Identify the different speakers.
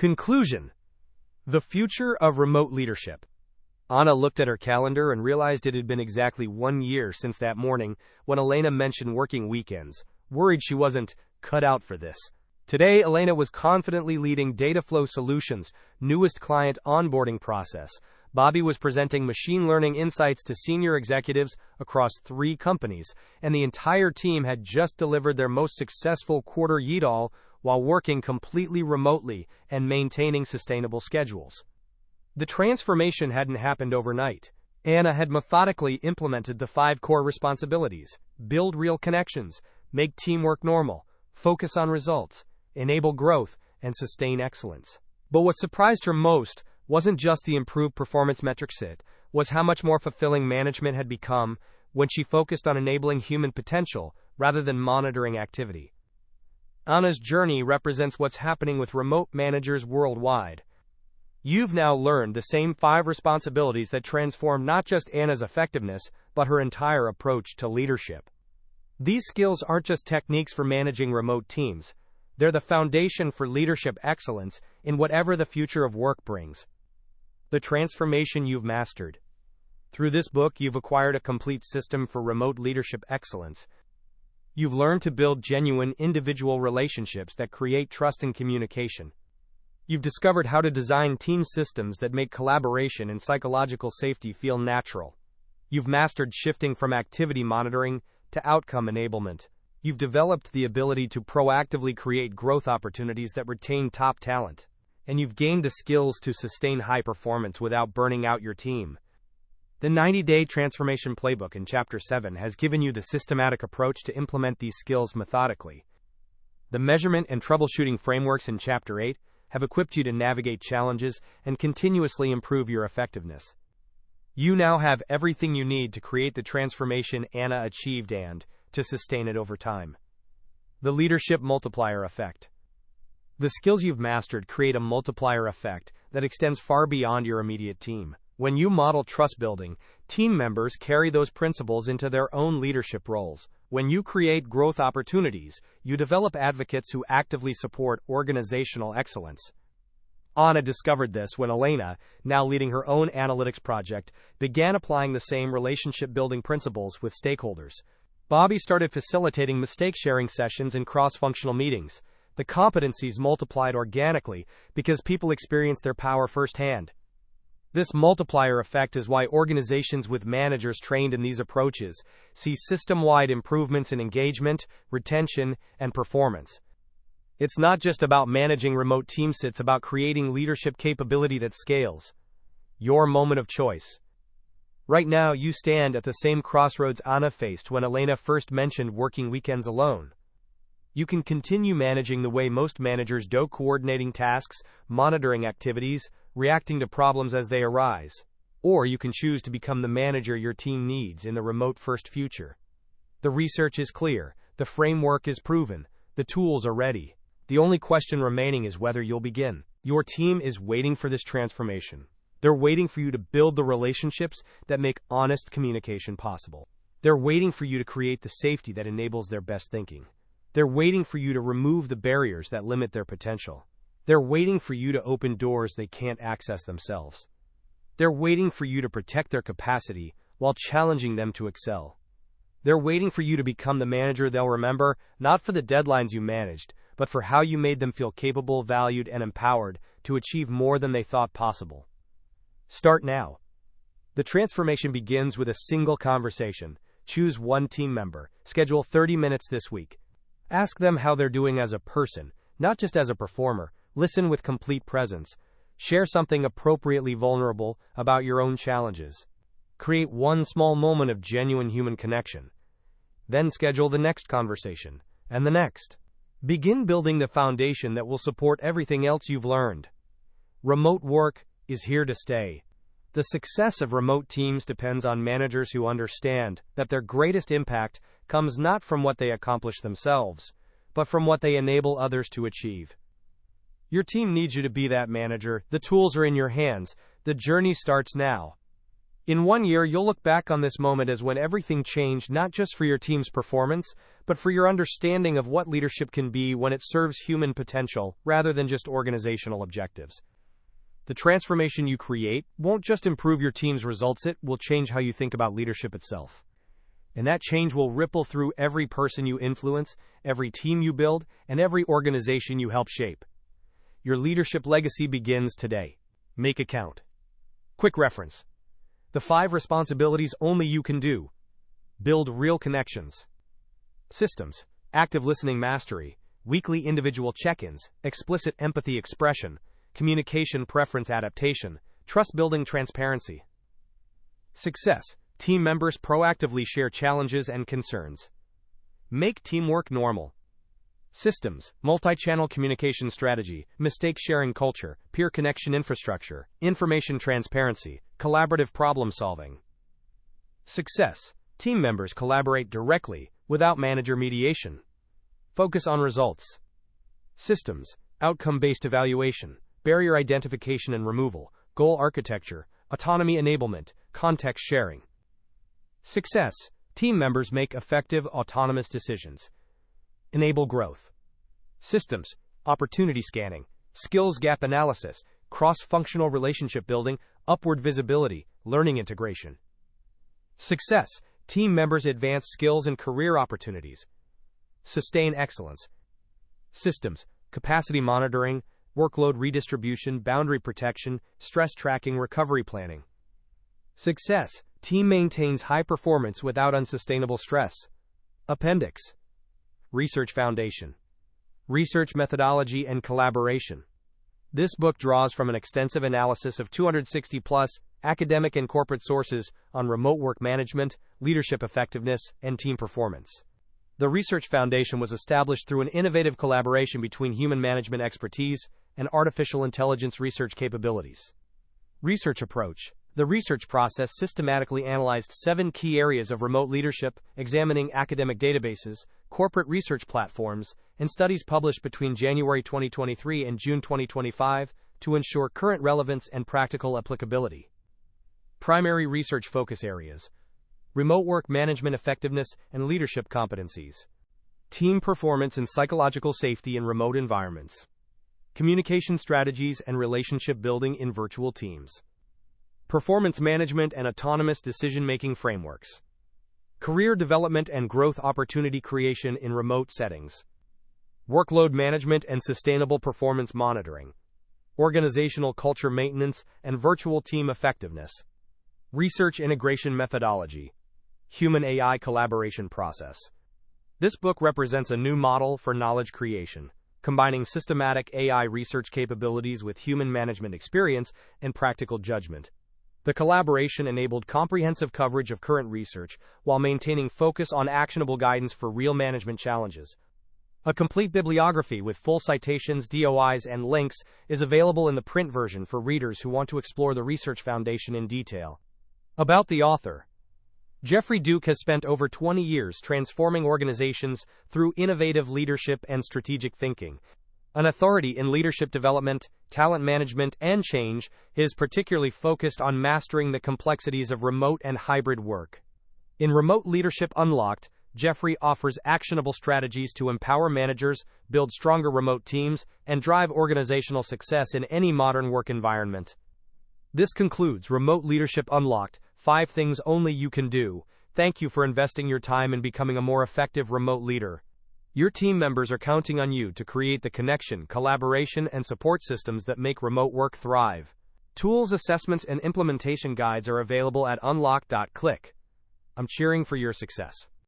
Speaker 1: Conclusion: the future of remote leadership. Anna looked at her calendar and realized it had been exactly 1 year since that morning when Elena mentioned working weekends, worried she wasn't cut out for this. Today, Elena was confidently leading Dataflow Solutions' newest client onboarding process. Bobby was presenting machine learning insights to senior executives across 3 companies, and the entire team had just delivered their most successful quarter yet all while working completely remotely and maintaining sustainable schedules. The transformation hadn't happened overnight. Anna had methodically implemented the 5 core responsibilities: build real connections, make teamwork normal, focus on results, enable growth, and sustain excellence. But what surprised her most wasn't just the improved performance metrics, it was how much more fulfilling management had become when she focused on enabling human potential rather than monitoring activity. Anna's journey represents what's happening with remote managers worldwide. You've now learned the same 5 responsibilities that transform not just Anna's effectiveness, but her entire approach to leadership. These skills aren't just techniques for managing remote teams. They're the foundation for leadership excellence in whatever the future of work brings. The transformation you've mastered. Through this book, you've acquired a complete system for remote leadership excellence. You've learned to build genuine individual relationships that create trust and communication. You've discovered how to design team systems that make collaboration and psychological safety feel natural. You've mastered shifting from activity monitoring to outcome enablement. You've developed the ability to proactively create growth opportunities that retain top talent. And you've gained the skills to sustain high performance without burning out your team. The 90-Day Transformation Playbook in Chapter 7 has given you the systematic approach to implement these skills methodically. The measurement and troubleshooting frameworks in Chapter 8 have equipped you to navigate challenges and continuously improve your effectiveness. You now have everything you need to create the transformation Anna achieved and to sustain it over time. The Leadership Multiplier Effect. The skills you've mastered create a multiplier effect that extends far beyond your immediate team. When you model trust building, team members carry those principles into their own leadership roles. When you create growth opportunities, you develop advocates who actively support organizational excellence. Anna discovered this when Elena, now leading her own analytics project, began applying the same relationship-building principles with stakeholders. Bobby started facilitating mistake-sharing sessions and cross-functional meetings. The competencies multiplied organically because people experienced their power firsthand. This multiplier effect is why organizations with managers trained in these approaches see system-wide improvements in engagement, retention, and performance. It's not just about managing remote teams, it's about creating leadership capability that scales. Your moment of choice. Right now, you stand at the same crossroads Anna faced when Elena first mentioned working weekends alone. You can continue managing the way most managers do, coordinating tasks, monitoring activities, reacting to problems as they arise. Or you can choose to become the manager your team needs in the remote-first future. The research is clear, the framework is proven, the tools are ready. The only question remaining is whether you'll begin. Your team is waiting for this transformation. They're waiting for you to build the relationships that make honest communication possible. They're waiting for you to create the safety that enables their best thinking. They're waiting for you to remove the barriers that limit their potential. They're waiting for you to open doors they can't access themselves. They're waiting for you to protect their capacity while challenging them to excel. They're waiting for you to become the manager they'll remember, not for the deadlines you managed, but for how you made them feel capable, valued, and empowered to achieve more than they thought possible. Start now. The transformation begins with a single conversation. Choose one team member. Schedule 30 minutes this week. Ask them how they're doing as a person, not just as a performer. Listen with complete presence. Share something appropriately vulnerable about your own challenges. Create one small moment of genuine human connection. Then schedule the next conversation, and the next. Begin building the foundation that will support everything else you've learned. Remote work is here to stay. The success of remote teams depends on managers who understand that their greatest impact comes not from what they accomplish themselves, but from what they enable others to achieve. Your team needs you to be that manager. The tools are in your hands. The journey starts now. In 1 year, you'll look back on this moment as when everything changed, not just for your team's performance, but for your understanding of what leadership can be when it serves human potential rather than just organizational objectives. The transformation you create won't just improve your team's results, it will change how you think about leadership itself. And that change will ripple through every person you influence, every team you build, and every organization you help shape. Your leadership legacy begins today. Make it count. Quick reference. The 5 responsibilities only you can do. Build real connections. Systems. Active listening mastery. Weekly individual check-ins. Explicit empathy expression. Communication preference adaptation. Trust building transparency. Success. Team members proactively share challenges and concerns. Make teamwork normal. Systems. Multi-channel communication strategy. Mistake sharing culture. Peer connection infrastructure. Information transparency. Collaborative problem solving. Success. Team members collaborate directly, without manager mediation. Focus on results. Systems. Outcome-based evaluation. Barrier identification and removal. Goal architecture. Autonomy enablement. Context sharing. Success. Team members make effective, autonomous decisions. Enable growth. Systems. Opportunity scanning. Skills gap analysis. Cross-functional relationship building. Upward visibility. Learning integration. Success. Team members advance skills and career opportunities. Sustain excellence. Systems. Capacity monitoring. Workload redistribution. Boundary protection. Stress tracking. Recovery planning. Success. Team maintains high performance without unsustainable stress. Appendix. Research foundation. Research methodology and collaboration. This book draws from an extensive analysis of 260-plus academic and corporate sources on remote work management, leadership effectiveness, and team performance. The Research Foundation was established through an innovative collaboration between human management expertise and artificial intelligence research capabilities. Research approach. The research process systematically analyzed 7 key areas of remote leadership, examining academic databases, corporate research platforms, and studies published between January 2023 and June 2025 to ensure current relevance and practical applicability. Primary research focus areas: remote work management effectiveness and leadership competencies, team performance and psychological safety in remote environments, communication strategies and relationship building in virtual teams, performance management and autonomous decision-making frameworks, career development and growth opportunity creation in remote settings, workload management and sustainable performance monitoring, organizational culture maintenance and virtual team effectiveness, research integration methodology, human-AI collaboration process. This book represents a new model for knowledge creation, combining systematic AI research capabilities with human management experience and practical judgment. The collaboration enabled comprehensive coverage of current research while maintaining focus on actionable guidance for real management challenges. A complete bibliography with full citations, DOIs, and links is available in the print version for readers who want to explore the Research Foundation in detail. About the author. Jeffrey Duke has spent over 20 years transforming organizations through innovative leadership and strategic thinking. An authority in leadership development, talent management, and change, he is particularly focused on mastering the complexities of remote and hybrid work. In Remote Leadership Unlocked, Jeffrey offers actionable strategies to empower managers, build stronger remote teams, and drive organizational success in any modern work environment. This concludes Remote Leadership Unlocked, 5 Things Only You Can Do. Thank you for investing your time in becoming a more effective remote leader. Your team members are counting on you to create the connection, collaboration, and support systems that make remote work thrive. Tools, assessments, and implementation guides are available at unlock.click. I'm cheering for your success.